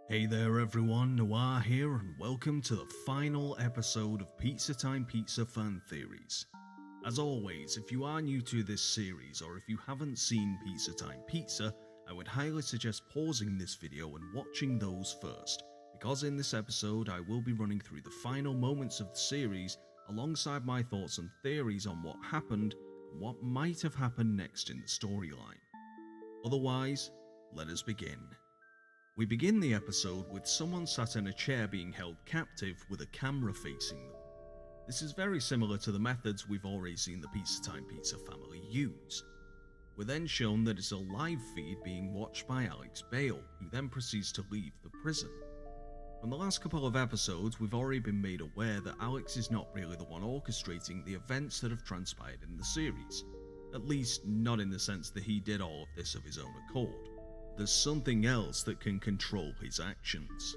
Hey there everyone, Noir here and welcome to the final episode of Pizza Time Pizza Fan Theories. As always, if you are new to this series or if you haven't seen Pizza Time Pizza, I would highly suggest pausing this video and watching those first, because in this episode I will be running through the final moments of the series alongside my thoughts and theories on what happened and what might have happened next in the storyline. Otherwise, let us begin. We begin the episode with someone sat in a chair being held captive with a camera facing them. This is very similar to the methods we've already seen the Pizza Time Pizza family use. We're then shown that it's a live feed being watched by Alex Bale, who then proceeds to leave the prison. From the last couple of episodes, we've already been made aware that Alex is not really the one orchestrating the events that have transpired in the series, at least not in the sense that he did all of this of his own accord. There's something else that can control his actions.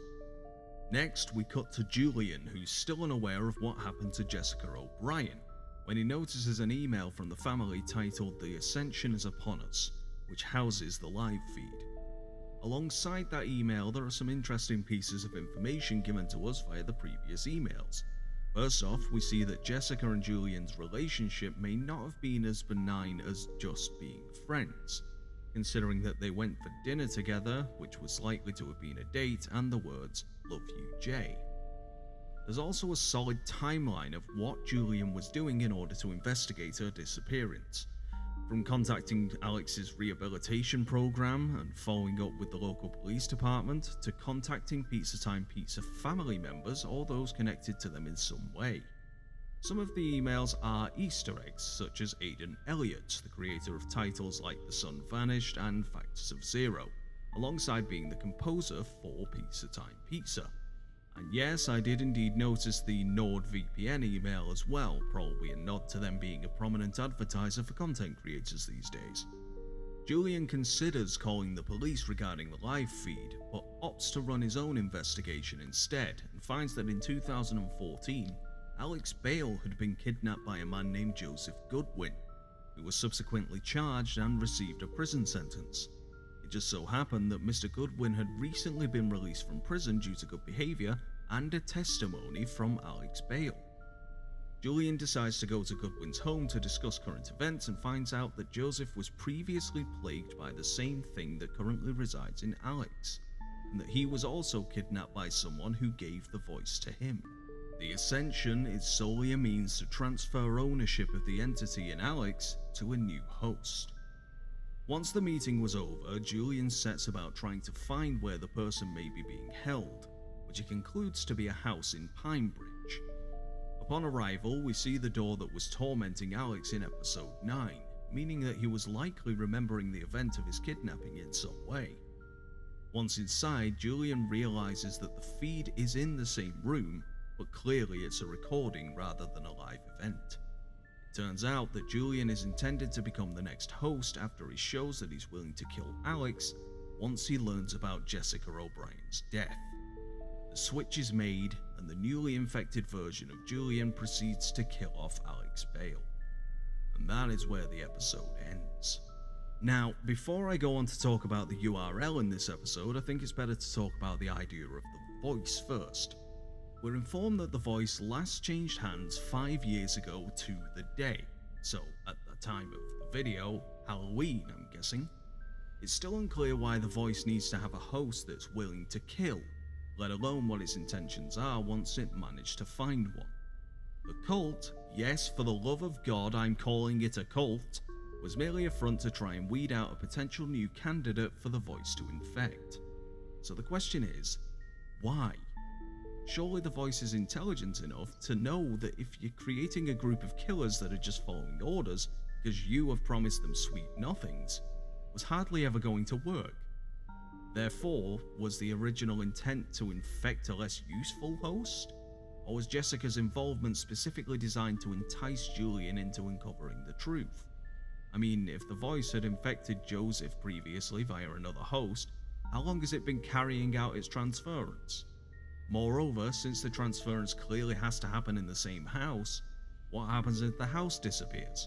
Next, we cut to Julian, who's still unaware of what happened to Jessica O'Brien, when he notices an email from the family titled "The Ascension is Upon Us," which houses the live feed. Alongside that email, there are some interesting pieces of information given to us via the previous emails. First off, we see that Jessica and Julian's relationship may not have been as benign as just being friends, considering that they went for dinner together, which was likely to have been a date, and the words "Love you, Jay." There's also a solid timeline of what Julian was doing in order to investigate her disappearance, from contacting Alex's rehabilitation program and following up with the local police department, to contacting Pizza Time Pizza family members or those connected to them in some way. Some of the emails are Easter eggs, such as Aidan Elliott, the creator of titles like The Sun Vanished and Factors of Zero, alongside being the composer for Pizza Time Pizza. And yes, I did indeed notice the NordVPN email as well, probably a nod to them being a prominent advertiser for content creators these days. Julian considers calling the police regarding the live feed, but opts to run his own investigation instead, and finds that in 2014, Alex Bale had been kidnapped by a man named Joseph Goodwin, who was subsequently charged and received a prison sentence. It just so happened that Mr. Goodwin had recently been released from prison due to good behaviour and a testimony from Alex Bale. Julian decides to go to Goodwin's home to discuss current events and finds out that Joseph was previously plagued by the same thing that currently resides in Alex, and that he was also kidnapped by someone who gave the voice to him. The Ascension is solely a means to transfer ownership of the entity in Alex to a new host. Once the meeting was over, Julian sets about trying to find where the person may be being held, which he concludes to be a house in Pinebridge. Upon arrival, we see the door that was tormenting Alex in episode 9, meaning that he was likely remembering the event of his kidnapping in some way. Once inside, Julian realizes that the feed is in the same room, but clearly it's a recording rather than a live event. It turns out that Julian is intended to become the next host after he shows that he's willing to kill Alex once he learns about Jessica O'Brien's death. The switch is made, and the newly infected version of Julian proceeds to kill off Alex Bale. And that is where the episode ends. Now, before I go on to talk about the URL in this episode, I think it's better to talk about the idea of the voice first. We're informed that the voice last changed hands 5 years ago to the day, so at the time of the video, Halloween I'm guessing. It's still unclear why the voice needs to have a host that's willing to kill, let alone what its intentions are once it managed to find one. The cult, yes, for the love of God I'm calling it a cult, was merely a front to try and weed out a potential new candidate for the voice to infect. So the question is, why? Surely the voice is intelligent enough to know that if you're creating a group of killers that are just following orders because you have promised them sweet nothings, was hardly ever going to work. Therefore, was the original intent to infect a less useful host? Or was Jessica's involvement specifically designed to entice Julian into uncovering the truth? I mean, if the voice had infected Joseph previously via another host, how long has it been carrying out its transference? Moreover, since the transference clearly has to happen in the same house, what happens if the house disappears?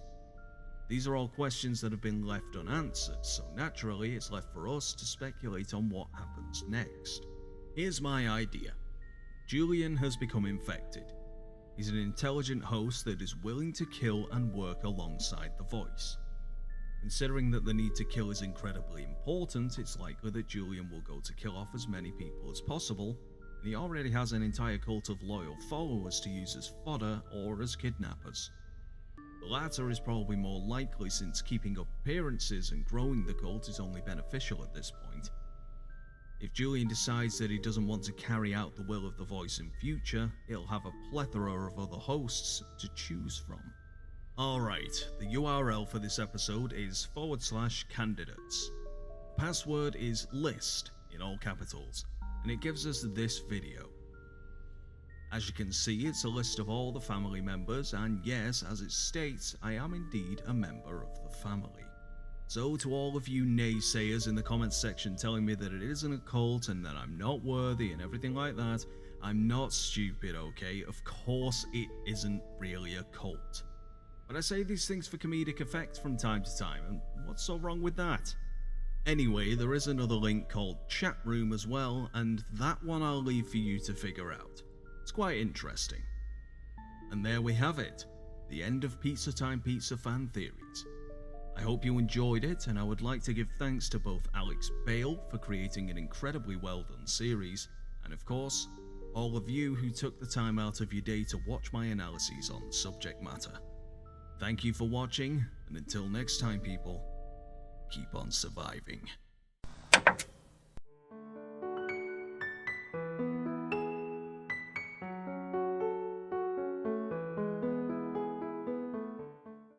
These are all questions that have been left unanswered, so naturally it's left for us to speculate on what happens next. Here's my idea. Julian has become infected. He's an intelligent host that is willing to kill and work alongside the voice. Considering that the need to kill is incredibly important, it's likely that Julian will go to kill off as many people as possible, and he already has an entire cult of loyal followers to use as fodder or as kidnappers. The latter is probably more likely since keeping up appearances and growing the cult is only beneficial at this point. If Julian decides that he doesn't want to carry out the will of the voice in future, he'll have a plethora of other hosts to choose from. Alright, the URL for this episode is /candidates. Password is list in all capitals, and it gives us this video. As you can see, it's a list of all the family members, and yes, as it states, I am indeed a member of the family. So to all of you naysayers in the comments section telling me that it isn't a cult and that I'm not worthy and everything like that, I'm not stupid, okay? Of course it isn't really a cult. But I say these things for comedic effect from time to time, and what's so wrong with that? Anyway, there is another link called Chat Room as well, and that one I'll leave for you to figure out. It's quite interesting. And there we have it, the end of Pizza Time Pizza Fan Theories. I hope you enjoyed it, and I would like to give thanks to both Alex Bale for creating an incredibly well done series, and of course, all of you who took the time out of your day to watch my analyses on the subject matter. Thank you for watching, and until next time people, keep on surviving.